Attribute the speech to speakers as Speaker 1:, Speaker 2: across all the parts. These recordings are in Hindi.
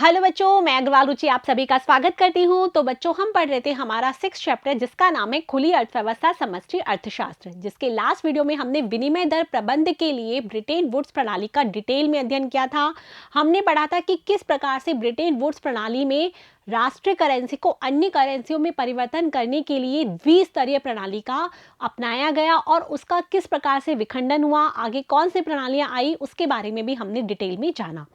Speaker 1: हेलो बच्चों, मैं अग्रवाल रुचि आप सभी का स्वागत करती हूँ। तो बच्चों, हम पढ़ रहे थे हमारा 6th चैप्टर जिसका नाम है खुली अर्थव्यवस्था समष्टि अर्थशास्त्र, जिसके लास्ट वीडियो में हमने विनिमय दर प्रबंध के लिए ब्रिटेन वुड्स प्रणाली का डिटेल में अध्ययन किया था। हमने पढ़ा था कि किस प्रकार से ब्रिटेन वुड्स प्रणाली में राष्ट्रीय करेंसी को अन्य करेंसियों में परिवर्तन करने के लिए द्विस्तरीय प्रणाली का अपनाया गया और उसका किस प्रकार से विखंडन हुआ, आगे कौन सी प्रणालियां आई, उसके बारे में भी हमने डिटेल में जाना।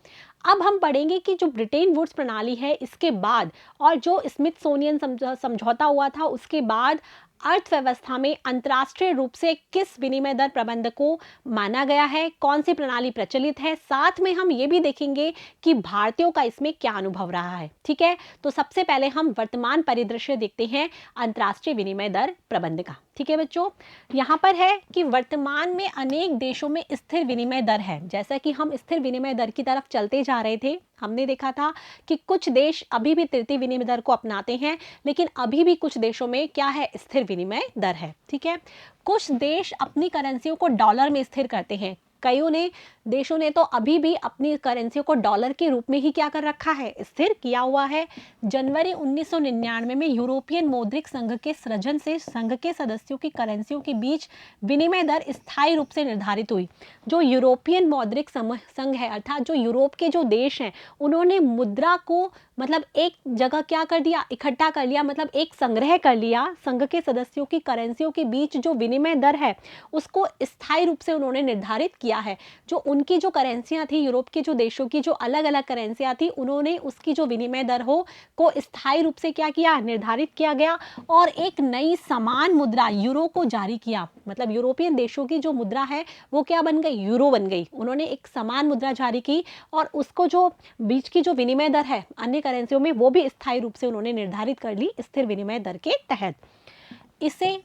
Speaker 1: अब हम पढ़ेंगे कि जो ब्रिटेन वुड्स प्रणाली है इसके बाद और जो स्मिथसोनियन समझौता हुआ था उसके बाद अर्थव्यवस्था में अंतर्राष्ट्रीय रूप से किस विनिमय दर प्रबंध को माना गया है, कौन सी प्रणाली प्रचलित है। साथ में हम ये भी देखेंगे कि भारतीयों का इसमें क्या अनुभव रहा है। ठीक है, तो सबसे पहले हम वर्तमान परिदृश्य देखते हैं अंतर्राष्ट्रीय विनिमय दर प्रबंध का। ठीक है बच्चों, यहाँ पर है कि वर्तमान में अनेक देशों में स्थिर विनिमय दर है। जैसा कि हम स्थिर विनिमय दर की तरफ चलते जा रहे थे, हमने देखा था कि कुछ देश अभी भी तृतीय विनिमय दर को अपनाते हैं, लेकिन अभी भी कुछ देशों में क्या है, स्थिर विनिमय दर है। ठीक है, कुछ देश अपनी करेंसियों को डॉलर में स्थिर करते हैं। कईयों ने देशों ने तो अभी भी अपनी करेंसियों को डॉलर के रूप में ही क्या कर रखा है, स्थिर किया हुआ है। जनवरी 1999 में यूरोपियन मौद्रिक संघ के सृजन से संघ के सदस्यों की करेंसियों के बीच विनिमय दर स्थायी रूप से निर्धारित हुई। जो यूरोपियन मौद्रिक संघ है, अर्थात जो यूरोप के जो देश हैं, उन्होंने मुद्रा को मतलब एक जगह क्या कर दिया, इकट्ठा कर लिया, मतलब एक संग्रह कर लिया। संघ के सदस्यों की करेंसियों के बीच जो विनिमय दर है उसको स्थायी रूप से उन्होंने निर्धारित किया है। जो उनकी जो करेंसियां थी, यूरोप के जो देशों की जो अलग अलग करेंसियां थी, उन्होंने उसकी जो विनिमय दर हो को स्थायी रूप से क्या किया, निर्धारित किया गया और एक नई समान मुद्रा यूरो को जारी किया। मतलब यूरोपियन देशों की जो मुद्रा है वो क्या बन गई, यूरो बन गई। उन्होंने एक समान मुद्रा जारी की और उसको जो बीच की जो विनिमय दर है अन्य करेंसियों में, वो भी स्थायी रूप से उन्होंने निर्धारित कर ली स्थिर विनिमय दर के तहत। इसे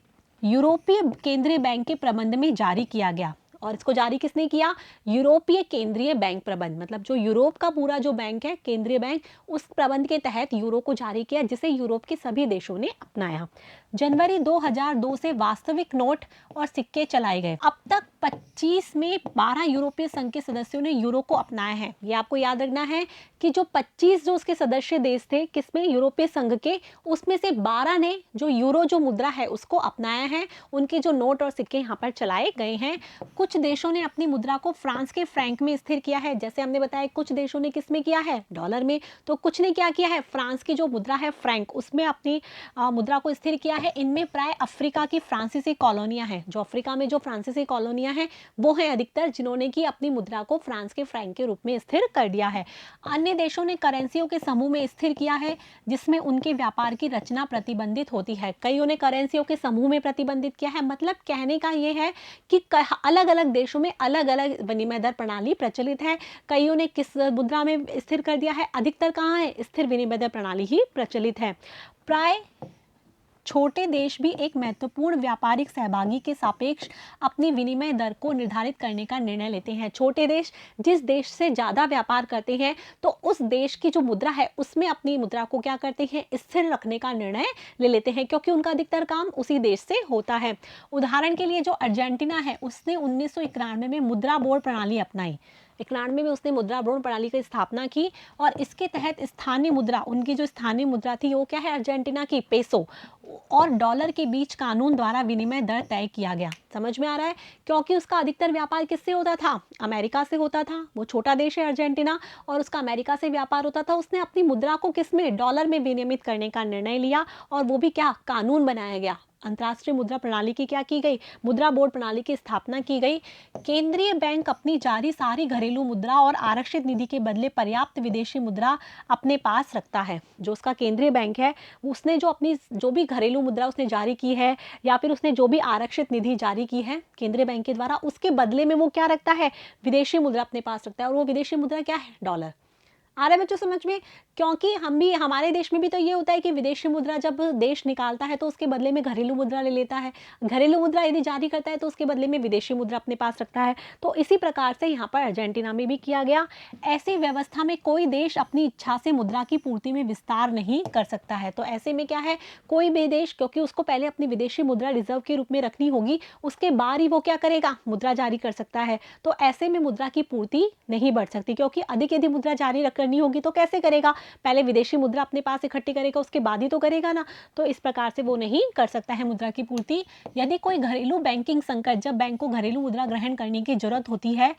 Speaker 1: यूरोपीय केंद्रीय बैंक के प्रबंध में जारी किया गया। और इसको जारी किसने किया, यूरोपीय केंद्रीय बैंक प्रबंध, मतलब जो यूरोप का पूरा जो बैंक है, केंद्रीय बैंक, उस प्रबंध के तहत यूरो को जारी किया, जिसे यूरोप के सभी देशों ने अपनाया। जनवरी 2002 से वास्तविक नोट और सिक्के चलाए गए। अब तक 25 में 12 यूरोपीय संघ के सदस्यों ने यूरो को अपनाया है। ये आपको याद रखना है कि जो 25 जो उसके सदस्य देश थे किसमें, यूरोपीय संघ के, उसमें से 12 ने जो यूरो जो मुद्रा है उसको अपनाया है। उनके जो नोट और सिक्के यहाँ पर चलाए गए हैं। कुछ देशों ने अपनी मुद्रा को फ्रांस के फ्रैंक में स्थिर किया है। जैसे हमने बताया कुछ देशों ने किस में किया है, डॉलर में। तो कुछ ने क्या किया है, फ्रांस की जो मुद्रा है फ्रैंक, उसमें अपनी मुद्रा को स्थिर किया है। इनमें प्राय अफ्रीका की फ्रांसीसी कॉलोनियां हैं। जो अफ्रीका में जो फ्रांसीसी कॉलोनियां हैं वो हैं अधिकतर जिन्होंने की अपनी मुद्रा को फ्रांस के फ्रैंक के रूप में स्थिर कर दिया है। अन्य देशों ने करेंसियों के समूह में स्थिर किया है जिसमें उनके व्यापार की रचना प्रतिबंधित होती है। कईयों ने करेंसियों के समूह में प्रतिबंधित किया है। मतलब कहने का ये है कि अलग अलग देशों में अलग अलग विनिमय दर प्रणाली प्रचलित है। कईयों ने किस मुद्रा में स्थिर कर दिया है, अधिकतर कहाँ है, स्थिर विनिमय दर प्रणाली ही प्रचलित है। प्राय छोटे देश भी एक महत्वपूर्ण व्यापारिक सहभागी के सापेक्ष अपनी विनिमय दर को निर्धारित करने का निर्णय लेते हैं। छोटे देश जिस देश से ज़्यादा व्यापार करते हैं तो उस देश की जो मुद्रा है उसमें अपनी मुद्रा को क्या करते हैं, स्थिर रखने का निर्णय ले लेते हैं, क्योंकि उनका अधिकतर काम उसी देश से होता है। उदाहरण के लिए जो अर्जेंटीना है उसने 1991 में मुद्रा बोर्ड प्रणाली अपनाई। 91 में उसने मुद्रा बोर्ड प्रणाली की स्थापना की और इसके तहत स्थानीय मुद्रा, उनकी जो स्थानीय मुद्रा थी वो क्या है, अर्जेंटीना की पेसो, और डॉलर के बीच कानून द्वारा विनिमय दर तय किया गया। समझ में आ रहा है, क्योंकि उसका अधिकतर व्यापार किससे होता था, अमेरिका से होता था। वो छोटा देश है अर्जेंटीना और उसका अमेरिका से व्यापार होता था। उसने अपनी मुद्रा को किसमें, डॉलर में विनियमित करने का निर्णय लिया और वो भी क्या, कानून बनाया गया। अंतर्राष्ट्रीय मुद्रा प्रणाली की क्या की गई, मुद्रा बोर्ड प्रणाली की स्थापना की गई। केंद्रीय बैंक अपनी जारी सारी घरेलू मुद्रा और आरक्षित निधि के बदले पर्याप्त विदेशी मुद्रा अपने पास रखता है। जो उसका केंद्रीय बैंक है उसने जो अपनी जो भी घरेलू मुद्रा उसने जारी की है या फिर उसने जो भी आरक्षित निधि जारी की है केंद्रीय बैंक के द्वारा, उसके बदले में वो क्या रखता है, विदेशी मुद्रा अपने पास रखता है। और वो विदेशी मुद्रा क्या है, डॉलर। आ रहा है बच्चों समझ में, क्योंकि हम भी, हमारे देश में भी तो ये होता है कि विदेशी मुद्रा जब देश निकालता है तो उसके बदले में घरेलू मुद्रा ले लेता है। घरेलू मुद्रा यदि जारी करता है तो उसके बदले में विदेशी मुद्रा अपने पास रखता है। तो इसी प्रकार से यहाँ पर अर्जेंटीना में भी किया गया। ऐसी व्यवस्था में कोई देश अपनी इच्छा से मुद्रा की पूर्ति में विस्तार नहीं कर सकता है। तो ऐसे में क्या है, कोई भी देश, क्योंकि उसको पहले अपनी विदेशी मुद्रा रिजर्व के रूप में रखनी होगी, उसके बाद ही वो क्या करेगा, मुद्रा जारी कर सकता है। तो ऐसे में मुद्रा की पूर्ति नहीं बढ़ सकती, क्योंकि अधिक यदि मुद्रा जारी करनी करनी होगी तो कैसे करेगा? पहले विदेशी मुद्रा अपने पास इकट्ठी करेगा, उसके बाद ही तो करेगा ना। तो इस प्रकार से वो नहीं कर सकता है मुद्रा की पूर्ति। यदि कोई घरेलू बैंकिंग संकट, जब बैंक को घरेलू मुद्रा ग्रहण करने की जरूरत होती है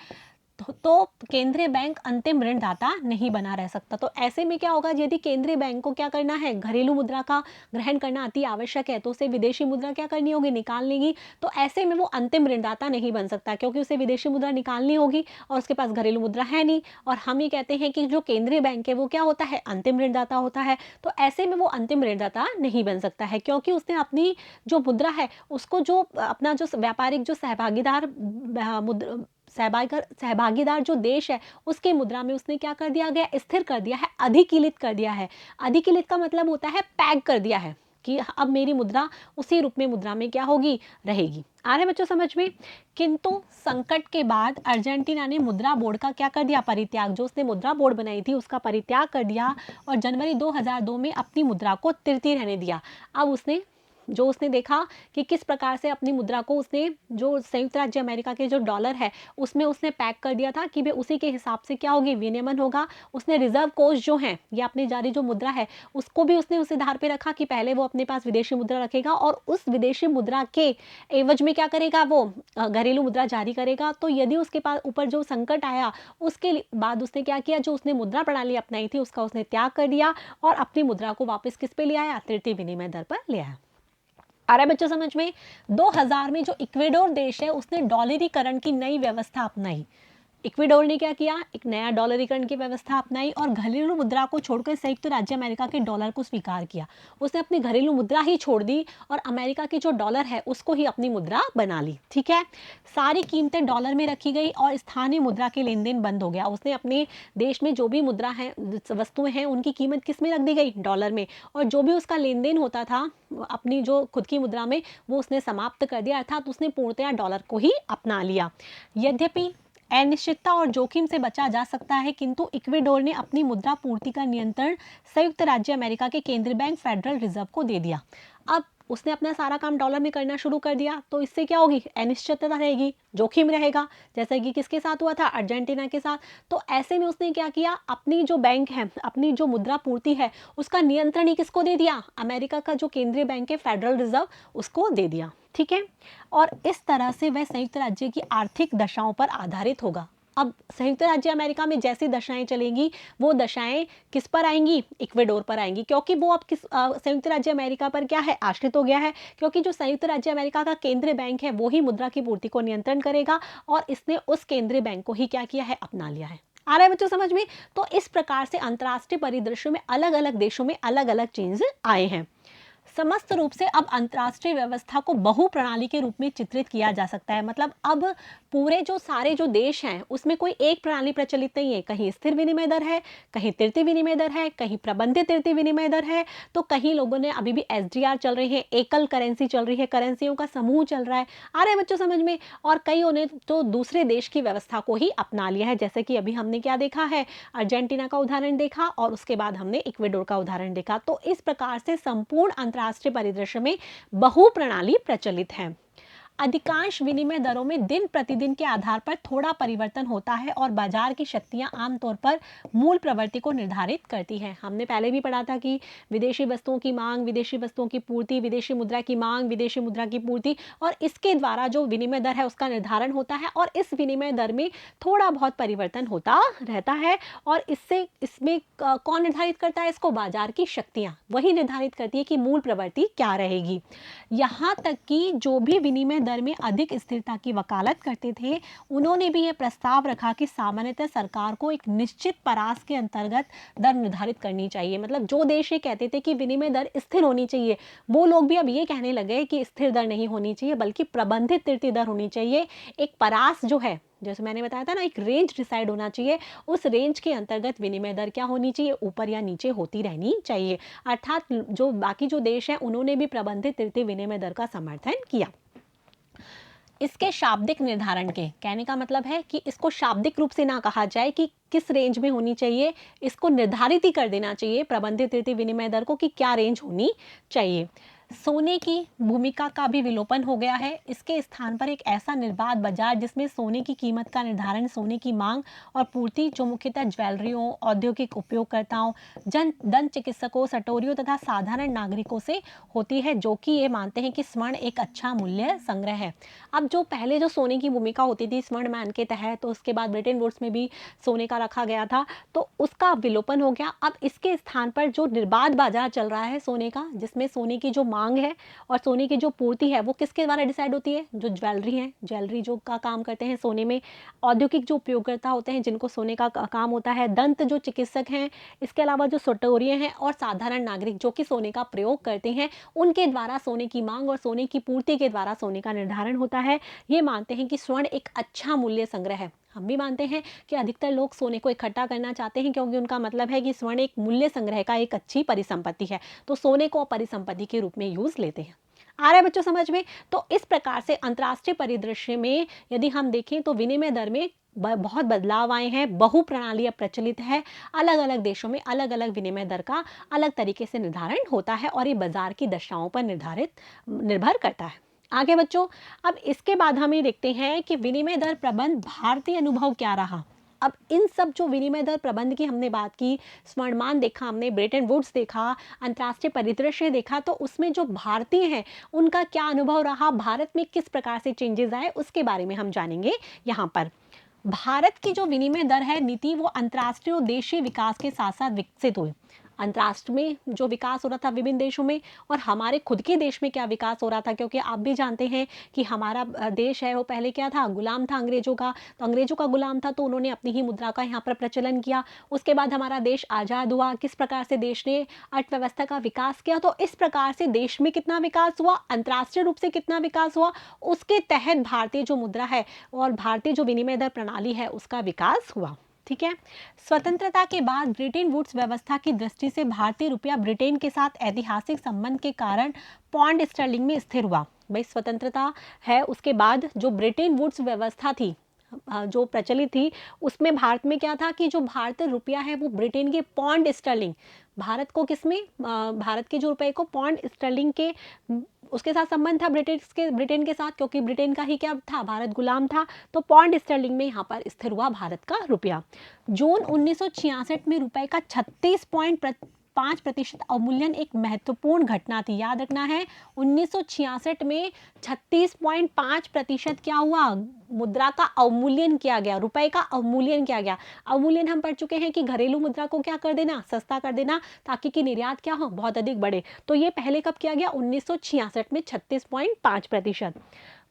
Speaker 1: तो केंद्रीय बैंक अंतिम ऋणदाता नहीं बना रह सकता। तो ऐसे में क्या होगा, यदि केंद्रीय बैंक को क्या करना है, घरेलू मुद्रा का ग्रहण करना अति आवश्यक है, तो उसे विदेशी मुद्रा क्या करनी होगी, निकाल लेगी। तो ऐसे में वो अंतिम ऋणदाता नहीं बन सकता, क्योंकि उसे विदेशी मुद्रा निकालनी होगी और उसके पास घरेलू मुद्रा है नहीं। और हम ये कहते हैं कि जो केंद्रीय बैंक है वो क्या होता है, अंतिम ऋणदाता होता है। तो ऐसे में वो अंतिम ऋणदाता नहीं बन सकता है, क्योंकि उसने अपनी जो मुद्रा है उसको, जो अपना जो व्यापारिक जो सहभागीदार जो देश है उसके मुद्रा में उसने क्या कर दिया गया, स्थिर कर दिया है, अधिकीलित कर दिया है। अधिकीलित का मतलब होता है पैग कर दिया है कि अब मेरी मुद्रा उसी रूप में मुद्रा में क्या होगी, रहेगी। आ रहे बच्चों समझ में? किंतु संकट के बाद अर्जेंटीना ने मुद्रा बोर्ड का क्या कर दिया, परित्याग। जो उसने मुद्रा बोर्ड बनाई थी उसका परित्याग कर दिया और जनवरी 2002 में अपनी मुद्रा को तिरती रहने दिया। अब उसने देखा कि किस प्रकार से अपनी मुद्रा को उसने, जो संयुक्त राज्य अमेरिका के जो डॉलर है उसमें उसने पैक कर दिया था कि वे उसी के हिसाब से क्या होगी, विनियमन होगा। उसने रिजर्व कोष जो है, ये अपनी जारी जो मुद्रा है उसको भी उसने उस आधार पे रखा कि पहले वो अपने पास विदेशी मुद्रा रखेगा और उस विदेशी मुद्रा के एवज में क्या करेगा, वो घरेलू मुद्रा जारी करेगा। तो यदि उसके पास ऊपर जो संकट आया उसके बाद उसने क्या किया, जो उसने मुद्रा प्रणाली अपनाई थी उसका उसने त्याग कर दिया और अपनी मुद्रा को वापस किस पे ले आया, तृतीय विनिमय दर पर ले आया। आ रहा है बच्चों समझ में? 2000 में जो इक्वेडोर देश है उसने डॉलरीकरण की नई व्यवस्था अपनाई। इक्वेडोर ने क्या किया, एक नया डॉलरीकरण की व्यवस्था अपनाई और घरेलू मुद्रा को छोड़कर संयुक्त राज्य अमेरिका के डॉलर को स्वीकार किया। उसने अपनी घरेलू मुद्रा ही छोड़ दी और अमेरिका की जो डॉलर है उसको ही अपनी मुद्रा बना ली। ठीक है, सारी कीमतें डॉलर में रखी गई और स्थानीय मुद्रा के लेन देन बंद हो गया। उसने अपने देश में जो भी मुद्रा है, वस्तुएं हैं, उनकी कीमत किस में रख दी गई, डॉलर में। और जो भी उसका लेन देन होता था अपनी जो खुद की मुद्रा में, वो उसने समाप्त कर दिया, अर्थात उसने पूर्णतया डॉलर को ही अपना लिया। यद्यपि अनिश्चितता और जोखिम से बचा जा सकता है, किंतु इक्वेडोर ने अपनी मुद्रा पूर्ति का नियंत्रण संयुक्त राज्य अमेरिका के केंद्रीय बैंक फेडरल रिजर्व को दे दिया। अब उसने अपना सारा काम डॉलर में करना शुरू कर दिया, तो इससे क्या होगी, अनिश्चितता रहेगी, जोखिम रहेगा, जैसे कि किसके साथ हुआ था, अर्जेंटीना के साथ। तो ऐसे में उसने क्या किया, अपनी जो बैंक है, अपनी जो मुद्रा पूर्ति है उसका नियंत्रण ही किसको दे दिया, अमेरिका का जो केंद्रीय बैंक है फेडरल रिजर्व, उसको दे दिया। ठीक है, और इस तरह से वह संयुक्त राज्य की आर्थिक दशाओं पर आधारित होगा। अब संयुक्त राज्य अमेरिका में जैसी दशाएं चलेंगी वो दशाएं किस पर आएंगी, इक्वेडोर पर आएंगी, क्योंकि वो अब संयुक्त राज्य अमेरिका पर क्या है, आश्रित हो गया है। क्योंकि जो संयुक्त राज्य अमेरिका का केंद्रीय बैंक है वो ही मुद्रा की पूर्ति को नियंत्रण करेगा और इसने उस केंद्रीय बैंक को ही क्या किया है, अपना लिया है। आ रहा है बच्चों समझ में? तो इस प्रकार से अंतर्राष्ट्रीय परिदृश्य में अलग अलग देशों में अलग अलग चेंज आए हैं। समस्त रूप से अब अंतर्राष्ट्रीय व्यवस्था को बहु प्रणाली के रूप में चित्रित किया जा सकता है। मतलब अब पूरे जो सारे जो देश हैं उसमें कोई एक प्रणाली प्रचलित नहीं है। कहीं स्थिर विनिमय दर है, कहीं तृतीय विनिमय दर है, कहीं प्रबंधित तृतीय विनिमय दर है, तो कहीं लोगों ने अभी भी एसडीआर चल रही है, एकल करेंसी चल रही है, करेंसियों का समूह चल रहा है। आ रहे हैं बच्चों समझ में? और कईयों ने तो दूसरे देश की व्यवस्था को ही अपना लिया है, जैसे कि अभी हमने क्या देखा है, अर्जेंटीना का उदाहरण देखा और उसके बाद हमने इक्वेडोर का उदाहरण देखा। तो इस प्रकार से संपूर्ण अंतर्राष्ट्रीय परिदृश्य में बहु प्रणाली प्रचलित है। अधिकांश विनिमय दरों में दिन प्रतिदिन के आधार पर थोड़ा परिवर्तन होता है और बाजार की शक्तियां आमतौर पर मूल प्रवृत्ति को निर्धारित करती हैं। हमने पहले भी पढ़ा था कि विदेशी वस्तुओं की मांग, विदेशी वस्तुओं की पूर्ति, विदेशी मुद्रा की मांग, विदेशी मुद्रा की पूर्ति, और इसके द्वारा जो विनिमय दर है उसका निर्धारण होता है और इस विनिमय दर में थोड़ा बहुत परिवर्तन होता रहता है। और इसमें कौन निर्धारित करता है इसको, बाजार की शक्तियां वही निर्धारित करती है कि मूल प्रवृत्ति क्या रहेगी। यहाँ तक कि जो भी विनिमय दर में अधिक स्थिरता की वकालत करते थे उन्होंने भी यह प्रस्ताव रखा कि सामान्यतः सरकार को एक निश्चित परास के अंतर्गत दर निर्धारित करनी चाहिए। मतलब जो देश ये कहते थे कि विनिमय दर स्थिर होनी चाहिए, वो लोग भी अब ये कहने लगे कि स्थिर दर नहीं होनी चाहिए बल्कि प्रबंधित तृतीय दर होनी चाहिए। एक परास जो है, जैसे मैंने बताया था ना, एक रेंज डिसाइड होना चाहिए, उस रेंज के अंतर्गत विनिमय दर क्या होनी चाहिए, ऊपर या नीचे होती रहनी चाहिए। अर्थात जो बाकी जो देश हैं उन्होंने भी प्रबंधित तृतीय विनिमय दर का समर्थन किया। इसके शाब्दिक निर्धारण के कहने का मतलब है कि इसको शाब्दिक रूप से ना कहा जाए कि किस रेंज में होनी चाहिए, इसको निर्धारित ही कर देना चाहिए प्रबंधित तृतीय विनिमय दर को कि क्या रेंज होनी चाहिए। सोने की भूमिका का भी विलोपन हो गया है। इसके स्थान पर एक ऐसा निर्बाध बाजार जिसमें सोने की कीमत का निर्धारण सोने की मांग और पूर्ति, जो मुख्यतः ज्वेलरियों, औद्योगिक उपयोगकर्ताओं, दंत चिकित्सकों, सटोरियों तथा साधारण नागरिकों से होती है, जो कि ये मानते हैं कि स्वर्ण एक अच्छा मूल्य संग्रह है। अब जो पहले जो सोने की भूमिका होती थी स्वर्ण मैन के तहत, तो उसके बाद ब्रिटेन वुड्स में भी सोने का रखा गया था, तो उसका विलोपन हो गया। अब इसके स्थान पर जो निर्बाध बाजार चल रहा है सोने का, जिसमें सोने की जो मांग है और सोने की जो पूर्ति है वो किसके द्वारा डिसाइड होती है? जो ज्वेलरी है, ज्वेलरी जो का काम करते हैं सोने में, औद्योगिक जो उपयोगकर्ता होते हैं जिनको सोने का काम होता है, दंत जो चिकित्सक हैं, इसके अलावा जो सटोरिये हैं और साधारण नागरिक जो कि सोने का प्रयोग करते हैं, उनके द्वारा सोने की मांग और सोने की पूर्ति के द्वारा सोने का निर्धारण होता है। ये मानते हैं कि स्वर्ण एक अच्छा मूल्य संग्रह है। हम भी मानते हैं कि अधिकतर लोग सोने को इकट्ठा करना चाहते हैं, क्योंकि उनका मतलब है कि स्वर्ण एक मूल्य संग्रह का एक अच्छी परिसंपत्ति है, तो सोने को परिसंपत्ति के रूप में यूज लेते हैं। आ रहा है बच्चों समझ में? तो इस प्रकार से अंतर्राष्ट्रीय परिदृश्य में यदि हम देखें तो विनिमय दर में बहुत बदलाव आए हैं। बहु प्रणाली अब प्रचलित है। अलग अलग देशों में अलग अलग विनिमय दर का अलग तरीके से निर्धारण होता है और ये बाजार की दशाओं पर निर्भर करता है। आगे बच्चों, अब इसके बाद हम ये देखते हैं कि विनिमय दर प्रबंध भारतीय अनुभव क्या रहा। अब इन सब जो विनिमय दर प्रबंध की हमने बात की, स्वर्णमान देखा हमने, ब्रेटन वुड्स देखा, अंतर्राष्ट्रीय परिदृश्य देखा, तो उसमें जो भारतीय हैं उनका क्या अनुभव रहा, भारत में किस प्रकार से चेंजेस आए, उसके बारे में हम जानेंगे यहाँ पर। भारत की जो विनिमय दर है नीति, वो अंतर्राष्ट्रीय और देशीय विकास के साथ साथ विकसित हुई। अंतर्राष्ट्र में जो विकास हो रहा था विभिन्न देशों में, और हमारे खुद के देश में क्या विकास हो रहा था, क्योंकि आप भी जानते हैं कि हमारा देश है वो पहले क्या था, गुलाम था अंग्रेजों का। तो अंग्रेजों का गुलाम था तो उन्होंने अपनी ही मुद्रा का यहाँ पर प्रचलन किया। उसके बाद हमारा देश आज़ाद हुआ, किस प्रकार से देश ने अर्थव्यवस्था का विकास किया, तो इस प्रकार से देश में कितना विकास हुआ, अंतर्राष्ट्रीय रूप से कितना विकास हुआ, उसके तहत भारतीय जो मुद्रा है और भारतीय जो विनिमय दर प्रणाली है उसका विकास हुआ। ठीक है। स्वतंत्रता के बाद ब्रिटेन वुड्स व्यवस्था की दृष्टि से भारतीय रुपया ब्रिटेन के साथ ऐतिहासिक संबंध के कारण पौंड स्टर्लिंग में स्थिर हुआ। भाई स्वतंत्रता है उसके बाद जो ब्रिटेन वुड्स व्यवस्था थी जो प्रचलित थी, उसमें भारत में क्या था कि जो भारतीय रुपया है वो ब्रिटेन के पौंड स्टर्लिंग, भारत को किसमें, भारत के जो रुपए को पौंड स्टर्लिंग के उसके साथ संबंध था ब्रिटेन के साथ, क्योंकि ब्रिटेन का ही क्या था, भारत गुलाम था। तो पौंड स्टर्लिंग में यहाँ पर स्थिर हुआ भारत का रुपया। जून 1966 में रुपए का 36.5% अवमूल्यन एक महत्वपूर्ण घटना थी। याद रखना है 1966 में 36.5% क्या हुआ, मुद्रा का अवमूल्यन किया गया, रुपए का अवमूल्यन किया गया। अवमूल्यन हम पढ़ चुके हैं कि घरेलू मुद्रा को क्या कर देना, सस्ता कर देना, ताकि कि निर्यात क्या हो, बहुत अधिक बढ़े। तो ये पहले कब किया गया, 1966 में 36.5%।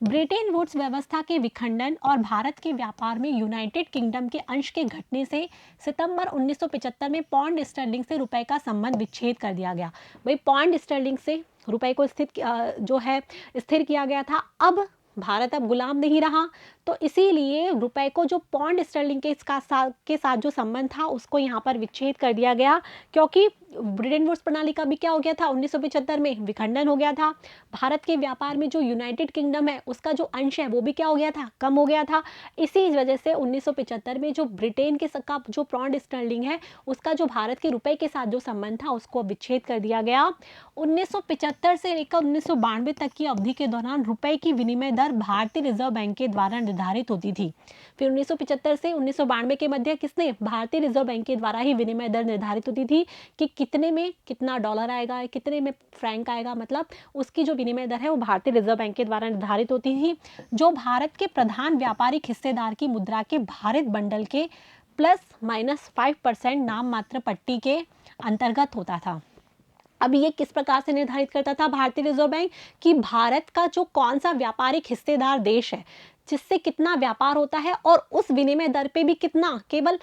Speaker 1: ब्रिटेन वुड्स व्यवस्था के विखंडन और भारत के व्यापार में यूनाइटेड किंगडम के अंश के घटने से सितंबर 1975 में पौंड स्टर्लिंग से रुपए का संबंध विच्छेद कर दिया गया। भाई पौंड स्टर्लिंग से रुपए को स्थिर किया गया था। अब भारत अब गुलाम नहीं रहा, तो इसीलिए रुपए को जो पौंड स्टर्लिंग के साथ जो संबंध था उसको यहाँ पर विच्छेद कर दिया गया, क्योंकि ब्रिटेन वुड्स प्रणाली का भी क्या हो गया था, 1975 में विखंडन हो गया था। भारत के व्यापार में जो यूनाइटेड किंगडम है उसका जो अंश है वो भी क्या हो गया था, कम हो गया था। इसी वजह से 1975 में जो ब्रिटेन के का जो पौंड स्टर्लिंग है उसका जो भारत के रुपए के साथ जो संबंध था उसको विच्छेद कर दिया गया। 1975 से लेकर 1992 तक की अवधि के दौरान रुपए की विनिमय दर भारतीय रिजर्व बैंक के द्वारा निर्धारित होती थी। फिर 1975 से 1992 के मध्य किसने, भारतीय रिजर्व बैंक के द्वारा ही विनिमय दर निर्धारित होती थी कि कितने में कितना डॉलर आएगा, कितने में फ्रैंक आएगा, मतलब उसकी जो विनिमय दर है वो भारतीय रिजर्व बैंक के द्वारा निर्धारित होती थी, जो भारत के प्रधान व्यापारिक हिस्सेदार की मुद्रा के भारित बंडल के ±5% नाम मात्र पट्टी के अंतर्गत होता था। अब ये किस प्रकार से निर्धारित करता था भारतीय रिजर्व बैंक, कि भारत का जो कौन सा व्यापारिक हिस्सेदार देश है जिससे कितना व्यापार होता है और उस विनिमय दर पे भी कितना, केवल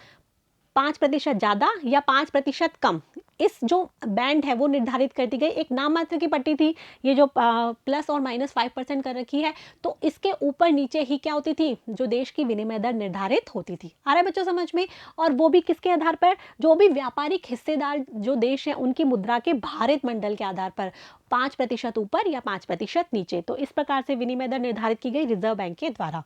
Speaker 1: 5% ज़्यादा या 5% कम, इस जो बैंड है वो निर्धारित कर दी गई। एक नाम मात्र की पट्टी थी, ये जो +और -5% कर रखी है, तो इसके ऊपर नीचे ही क्या होती थी, जो देश की विनिमय दर निर्धारित होती थी। आ रहा है बच्चों समझ में? और वो भी किसके आधार पर, जो भी व्यापारिक हिस्सेदार जो देश हैं उनकी मुद्रा के भारित मंडल के आधार पर, 5% ऊपर या 5% नीचे। तो इस प्रकार से विनिमय दर निर्धारित की गई रिजर्व बैंक के द्वारा।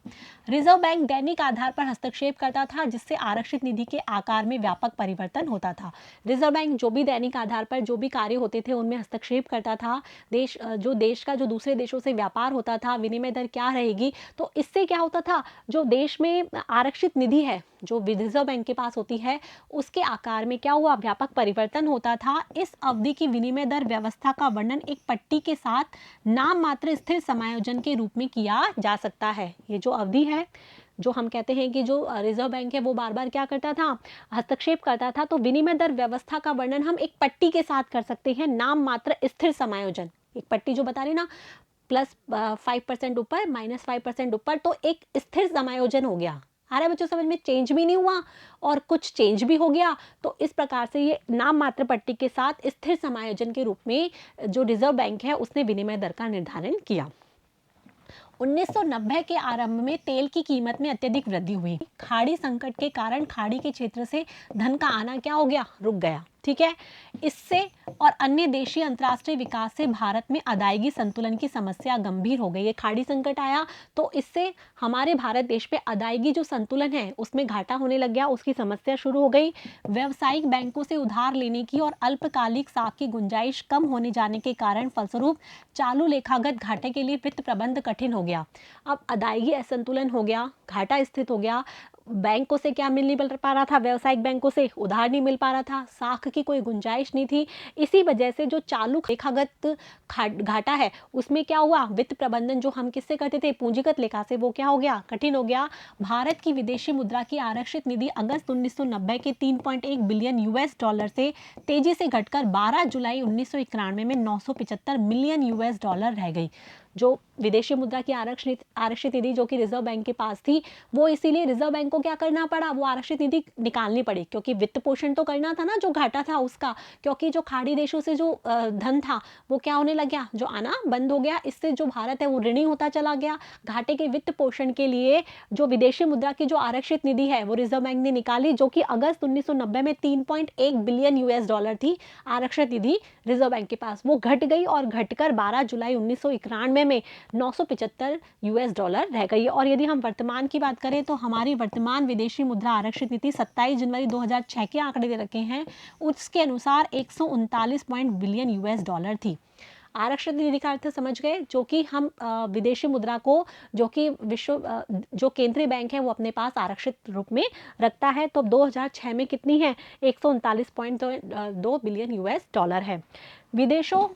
Speaker 1: रिजर्व बैंक दैनिक आधार पर हस्तक्षेप करता था, जिससे आरक्षित निधि के आकार में व्यापक परिवर्तन होता था। रिजर्व बैंक जो भी दैनिक आधार पर जो भी कार्य होते थे उनमें हस्तक्षेप करता था। देश का जो दूसरे देशों से व्यापार होता था, विनिमय दर क्या रहेगी, तो इससे क्या होता था, जो देश में आरक्षित निधि है जो रिजर्व बैंक के पास होती है, उसके आकार में क्या हुआ, व्यापक परिवर्तन होता था। इस अवधि की विनिमय दर व्यवस्था का वर्णन एक पट्टी के साथ नाम मात्र स्थिर समायोजन के रूप में किया जा सकता है। ये जो अवधि है, जो हम कहते हैं कि जो रिजर्व बैंक है वो बार बार क्या करता था, हस्तक्षेप करता था, तो विनिमय दर व्यवस्था का वर्णन हम एक पट्टी के साथ कर सकते हैं, नाम मात्र स्थिर समायोजन। एक पट्टी जो बता रही ना, +5% ऊपर -5% ऊपर, तो एक स्थिर समायोजन हो गया। आ रहा है बच्चों समझ में, चेंज भी नहीं हुआ और कुछ चेंज भी हो गया। तो इस प्रकार से ये नाम मात्र पट्टी के साथ स्थिर समायोजन के रूप में जो रिजर्व बैंक है उसने विनिमय दर का निर्धारण किया। 1990 के आरंभ में तेल की कीमत में अत्यधिक वृद्धि हुई। खाड़ी संकट के कारण खाड़ी के क्षेत्र से धन का आना क्या हो गया, रुक गया। ठीक है, इससे और अन्य देशीय अंतर्राष्ट्रीय विकास से भारत में अदायगी संतुलन की समस्या गंभीर हो गई है। खाड़ी संकट आया तो इससे हमारे भारत देश पे अदायगी जो संतुलन है उसमें घाटा होने लग गया, उसकी समस्या शुरू हो गई। व्यावसायिक बैंकों से उधार लेने की और अल्पकालिक साख की गुंजाइश कम होने जाने के कारण फलस्वरूप चालू लेखागत घाटे के लिए वित्त प्रबंध कठिन हो गया। अब अदायगी असंतुलन हो गया, घाटा स्थित हो गया, बैंकों से क्या मिल नहीं पा रहा था, व्यावसायिक बैंकों से उधार नहीं मिल पा रहा था, साख की कोई गुंजाइश नहीं थी। इसी वजह से जो चालू लेखागत घाटा है उसमें क्या हुआ, वित्त प्रबंधन जो हम किससे करते थे, पूंजीगत लेखा से, वो क्या हो गया, कठिन हो गया। भारत की विदेशी मुद्रा की आरक्षित निधि अगस्त 1990 के 3.1 बिलियन यूएस डॉलर से तेजी से घटकर 12 जुलाई 1991 में 975 मिलियन यूएस डॉलर रह गई। जो विदेशी मुद्रा की आरक्षित निधि जो कि रिजर्व बैंक के पास थी, वो इसीलिए रिजर्व बैंक को क्या करना पड़ा, वो आरक्षित निधि निकालनी पड़ी, क्योंकि वित्त पोषण तो करना था ना जो घाटा था उसका, क्योंकि जो खाड़ी देशों से जो धन था वो क्या होने लग गया, जो आना बंद हो गया। इससे जो भारत है वो ऋणी होता चला गया। घाटे के वित्त पोषण के लिए जो विदेशी मुद्रा की जो आरक्षित निधि है वो रिजर्व बैंक ने निकाली, जो कि अगस्त 1990 में 3.1 बिलियन यूएस डॉलर थी आरक्षित निधि रिजर्व बैंक के पास। वो घट गई और घटकर 12 जुलाई 1991 में 975 यूएस डॉलर रह गई। और यदि हम वर्तमान की बात करें तो हमारी वर्तमान विदेशी मुद्रा आरक्षित नीति 27 जनवरी 2006 के आंकड़े दे रखे हैं, उसके अनुसार 139 बिलियन यूएस डॉलर थी। आरक्षित निधि का अर्थ समझ गए, जो कि हम विदेशी मुद्रा को जो कि जो केंद्रीय बैंक है वो अपने पास आरक्षित रूप में रखता है। तो 2006 में कितनी है, 139.2 बिलियन यूएस डॉलर है। विदेशों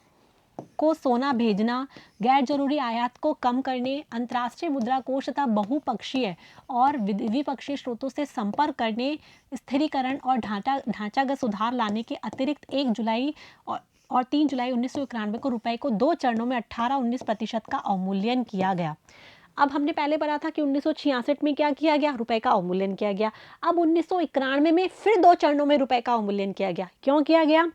Speaker 1: को सोना भेजना, गैर जरूरी आयात को कम करने, अंतर्राष्ट्रीय मुद्रा कोष तथा बहुपक्षीय और द्विपक्षीय स्रोतों से संपर्क करने, स्थिरीकरण और ढांचागत सुधार लाने के अतिरिक्त 1 जुलाई और 3 जुलाई 1991 को रुपए को 2 चरणों में 18-19% का अवमूल्यन किया गया। अब हमने पहले पढ़ा था कि 1966 में क्या किया गया, रुपए का अवमूल्यन किया गया। अब 1991 में फिर 2 चरणों में रुपए का अवमूल्यन किया गया। क्यों किया गया,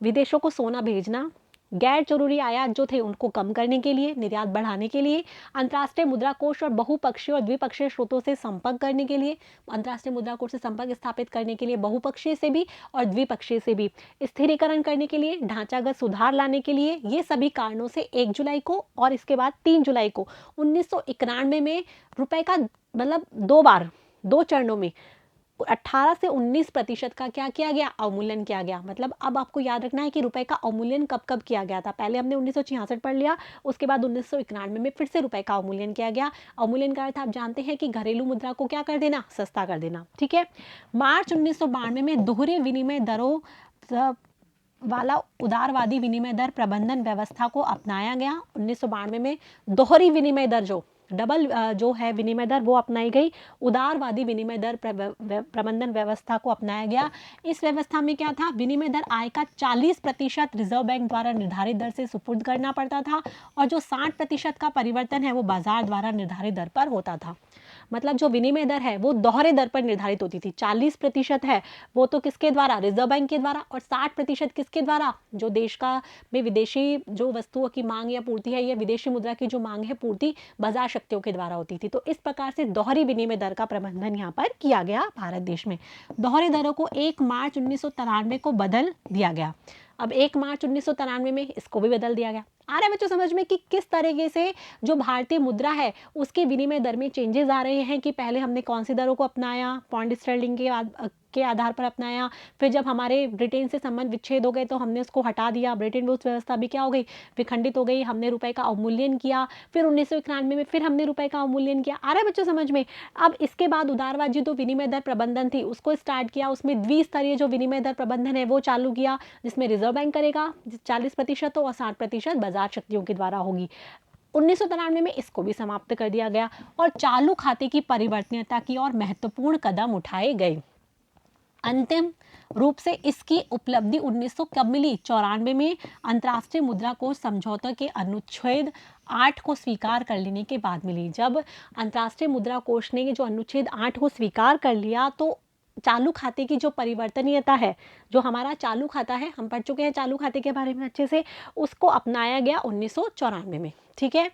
Speaker 1: विदेशों को सोना भेजना, गैर जरूरी आयात जो थे उनको कम करने के लिए, निर्यात बढ़ाने के लिए, अंतर्राष्ट्रीय मुद्रा कोष और बहुपक्षीय और द्विपक्षीय स्रोतों से संपर्क करने के लिए, अंतर्राष्ट्रीय मुद्रा कोष से संपर्क स्थापित करने के लिए बहुपक्षीय से भी और द्विपक्षीय से भी, स्थिरीकरण करने के लिए, ढांचागत सुधार लाने के लिए। ये सभी कारणों से 1 जुलाई को और इसके बाद 3 जुलाई को 1991 में रुपए का मतलब 2 बार 2 चरणों में 18 से 19% का क्या किया गया, अवमूल्यन किया गया। मतलब अब आपको याद रखना है कि रुपए का अवमूल्यन कब कब किया गया था। पहले हमने 1966 पढ़ लिया, उसके बाद 1991 में फिर से रुपए का अवमूल्यन किया गया। अवमूल्यन का अर्थ आप जानते हैं कि घरेलू मुद्रा को क्या कर देना, सस्ता कर देना। ठीक है, मार्च 1992 में दोहरे विनिमय दरों वाला उदारवादी विनिमय दर प्रबंधन व्यवस्था को अपनाया गया। 1992 में दोहरी विनिमय दर जो डबल जो है विनिमय दर वो अपनाई गई, उदारवादी विनिमय दर प्रबंधन व्यवस्था को अपनाया गया। इस व्यवस्था में क्या था, विनिमय दर आय का 40% रिजर्व बैंक द्वारा निर्धारित दर से सुपुर्द करना पड़ता था और जो 60% का परिवर्तन है वो बाजार द्वारा निर्धारित दर पर होता था। मतलब जो विनिमय दर है वो दोहरे दर पर निर्धारित होती थी। 40% है वो तो किसके द्वारा, रिजर्व बैंक के द्वारा, और 60% किसके द्वारा, जो देश का में विदेशी जो वस्तुओं की मांग या पूर्ति है या विदेशी मुद्रा की जो मांग है पूर्ति बाजार शक्तियों के द्वारा होती थी। तो इस प्रकार से दोहरी विनिमय दर का प्रबंधन यहाँ पर किया गया भारत देश में। दोहरे दरों को 1 मार्च 1993 को बदल दिया गया। अब 1 मार्च 1993 में इसको भी बदल दिया गया। आ रहा है बच्चों समझ में कि किस तरीके से जो भारतीय मुद्रा है उसके विनिमय दर में चेंजेस आ रहे हैं कि पहले हमने कौन सी दरों को अपनाया, पाउंड स्टर्लिंग के आधार पर अपनाया, फिर जब हमारे ब्रिटेन से संबंध विच्छेद हो गए तो हमने उसको हटा दिया, ब्रिटेन वुड्स व्यवस्था भी क्या हो गई, विखंडित हो गई, हमने रुपए का अवमूल्यन किया, फिर 1991 में फिर हमने रुपए का अवमूल्यन किया। आ रहा है बच्चों समझ में। अब इसके बाद उदारवादी जो विनिमय दर प्रबंधन थी उसको स्टार्ट किया, उसमें द्विस्तरीय जो विनिमय दर प्रबंधन है वो चालू किया, जिसमें रिजर्व बैंक करेगा 40% हो और 60% बाजार शक्तियों के द्वारा होगी। 1993 में इसको भी समाप्त कर दिया गया और चालू खाते की परिवर्तनीयता की और महत्वपूर्ण कदम उठाए गए। अंतिम रूप से इसकी उपलब्धि 1900 कब मिली? 94 में अंतर्राष्ट्रीय मुद्रा कोष समझौता के अनुच्छेद 8 को स्वीकार कर लेने के बाद मिली। जब अंतर्राष्ट्रीय मुद्रा कोष ने जो अनुच्छेद 8 को स्वीकार कर लिया तो चालू खाते की जो परिवर्तनीयता है, जो हमारा चालू खाता है, हम पढ़ चुके हैं चालू खाते के बारे में अच्छे से, उसको अपनाया गया 1994 में। ठीक है।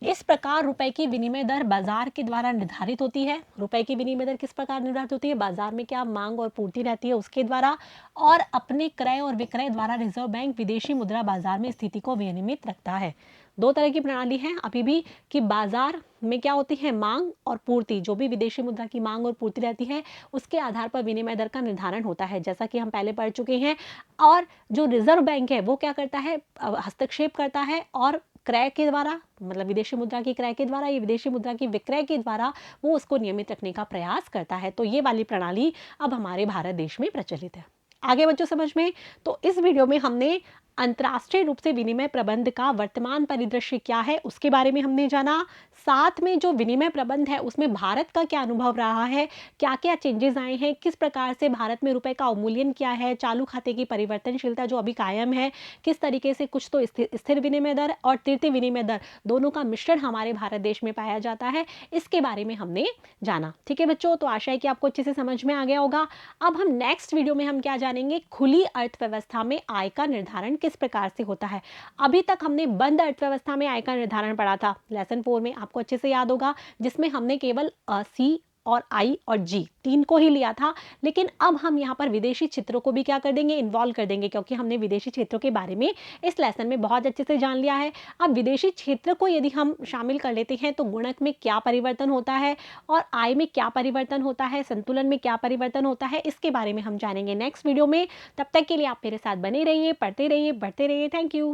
Speaker 1: इस प्रकार रुपए की विनिमय दर बाजार के द्वारा निर्धारित होती है। रुपए की विनिमय दर किस प्रकार निर्धारित होती है? बाजार में क्या मांग और पूर्ति रहती है उसके द्वारा, और अपने क्रय और विक्रय द्वारा रिजर्व बैंक विदेशी मुद्रा बाजार में स्थिति को विनियमित रखता है। दो तरह की प्रणाली है अभी भी कि बाजार में क्या होती है, मांग और पूर्ति, जो भी विदेशी मुद्रा की मांग और पूर्ति रहती है उसके आधार पर विनिमय दर का निर्धारण होता है, जैसा कि हम पहले पढ़ चुके हैं। और जो रिजर्व बैंक है वो क्या करता है, हस्तक्षेप करता है और क्रय के द्वारा, मतलब विदेशी मुद्रा की क्रय के द्वारा या विदेशी मुद्रा की विक्रय के द्वारा वो उसको नियमित रखने का प्रयास करता है। तो ये वाली प्रणाली अब हमारे भारत देश में प्रचलित है। आगे बच्चों समझ में। तो इस वीडियो में हमने अंतर्राष्ट्रीय रूप से विनिमय प्रबंध का वर्तमान परिदृश्य क्या है उसके बारे में हमने जाना। साथ में जो विनिमय प्रबंध है उसमें भारत का क्या अनुभव रहा है, क्या क्या चेंजेस आए हैं, किस प्रकार से भारत में रुपए का अवमूल्यन किया है, चालू खाते की परिवर्तनशीलता जो अभी कायम है, किस तरीके से कुछ तो स्थिर विनिमय दर और तृतीय विनिमय दर दोनों का मिश्रण हमारे भारत देश में पाया जाता है, इसके बारे में हमने जाना। ठीक है बच्चों, तो आशा है कि आपको अच्छे से समझ में आ गया होगा। अब हम नेक्स्ट वीडियो में हम क्या जानेंगे, खुली अर्थव्यवस्था में आय का निर्धारण किस प्रकार से होता है। अभी तक हमने बंद अर्थव्यवस्था में आय का निर्धारण पढ़ा था लेसन 4 में, आपको अच्छे से याद होगा, जिसमें हमने केवल सी और आई और जी तीन को ही लिया था। लेकिन अब हम यहाँ पर विदेशी क्षेत्रों को भी क्या कर देंगे, इन्वॉल्व कर देंगे, क्योंकि हमने विदेशी क्षेत्रों के बारे में इस लेसन में बहुत अच्छे से जान लिया है। अब विदेशी क्षेत्र को यदि हम शामिल कर लेते हैं तो गुणक में क्या परिवर्तन होता है और आय में क्या परिवर्तन होता है, संतुलन में क्या परिवर्तन होता है, इसके बारे में हम जानेंगे नेक्स्ट वीडियो में। तब तक के लिए आप मेरे साथ बने रहिए, पढ़ते रहिए, बढ़ते रहिए। Thank you.